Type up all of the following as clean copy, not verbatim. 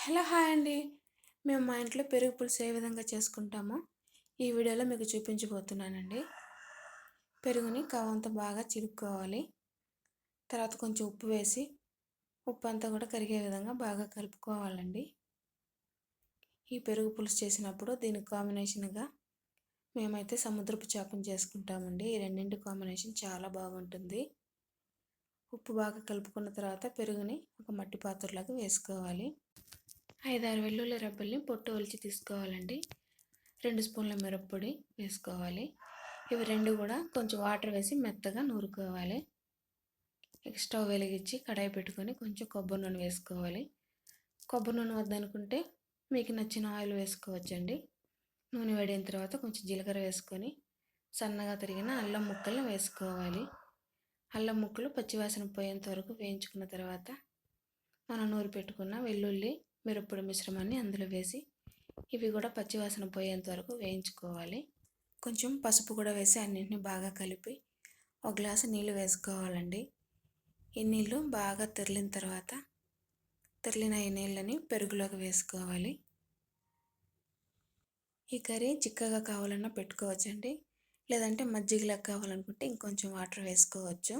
Hello hi అండి. మేము మా ఇంట్లో పెరుగు పులుసు ఏ విధంగా చేసుకుంటామో ఈ వీడియోలో మీకు చూపించబోతున్నానండి. పెరుగుని కవ్వంతో బాగా చిలుక్కోవాలి. తర్వాత కొంచెం ఉప్పు వేసి ఉప్పు అంతా కూడా కరిగే విధంగా బాగా కలుపుకోవాలండి. ఈ పెరుగు పులుసు చేసినప్పుడు దీనికి కాంబినేషన్గా మేమైతే సముద్రపు చేపను చేసుకుంటామండి. ఈ రెండింటి కాంబినేషన్ చాలా బాగుంటుంది. ఉప్పు బాగా కలుపుకున్న తర్వాత పెరుగుని ఒక మట్టి పాత్రలోకి వేసుకోవాలి. 5-6 వెల్లుల్లి రెబ్బల్ని పొట్టు ఒలిచి తీసుకోవాలండి. 2 స్పూన్ల మిరప్పొడి వేసుకోవాలి. ఇవి రెండు కూడా కొంచెం వాటర్ వేసి మెత్తగా నూరుకోవాలి. స్టవ్ వెలిగించి కడాయి పెట్టుకొని కొంచెం కొబ్బరి నూనె వేసుకోవాలి. కొబ్బరి నూనె వద్దనుకుంటే మీకు నచ్చిన ఆయిల్ వేసుకోవచ్చండి. నూనె వేడిన తర్వాత కొంచెం జీలకర్ర వేసుకొని సన్నగా తరిగిన అల్లం ముక్కలను వేసుకోవాలి. అల్లం ముక్కలు పచ్చివాసన పోయేంత వరకు వేయించుకున్న తర్వాత మనం నూరి పెట్టుకున్న వెల్లుల్లి మిరప్పొడి మిశ్రమాన్ని అందులో వేసి ఇవి కూడా పచ్చివాసన పోయేంత వరకు వేయించుకోవాలి. కొంచెం పసుపు కూడా వేసి అన్నింటినీ బాగా కలిపి ఒక గ్లాసు నీళ్ళు వేసుకోవాలండి. ఈ నీళ్ళు బాగా తెరిలిన తర్వాత తెరిలిన ఈ నీళ్ళని పెరుగులోకి వేసుకోవాలి. ఈ కర్రీ చిక్కగా కావాలన్నా పెట్టుకోవచ్చండి, లేదంటే మజ్జిగలా కావాలనుకుంటే ఇంకొంచెం వాటర్ వేసుకోవచ్చు.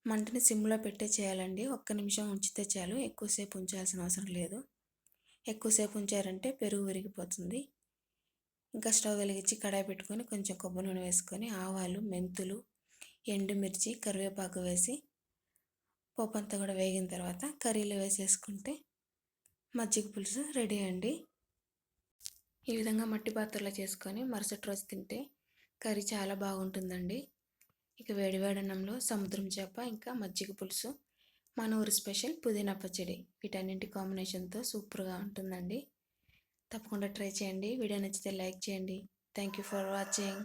మంటని సిమ్లో పెట్టే చేయాలండి. 1 నిమిషం ఉంచితే చాలు, ఎక్కువసేపు ఉంచాల్సిన అవసరం లేదు. ఎక్కువసేపు ఉంచారంటే పెరుగు విరిగిపోతుంది. ఇంకా స్టవ్ వెలిగించి కడాయి పెట్టుకొని కొంచెం కొబ్బరి నూనె వేసుకొని ఆవాలు, మెంతులు, ఎండుమిర్చి, కరివేపాకు వేసి పోపు అంతా కూడా వేగిన తర్వాత కర్రీలో వేసేసుకుంటే మజ్జిగ పులుసు రెడీ అండి. ఈ విధంగా మట్టి పాత్రలో చేసుకొని మరుసటి రోజు తింటే కర్రీ చాలా బాగుంటుందండి. ఇక వేడివేడి అన్నంలో సముద్రం చేప ఇంకా మజ్జిగ పులుసు, మన ఊరి స్పెషల్ పుదీనా పచ్చడి, వీటన్నింటి కాంబినేషన్తో సూపర్గా ఉంటుందండి. తప్పకుండా ట్రై చేయండి. వీడియో నచ్చితే లైక్ చేయండి. Thank you for watching.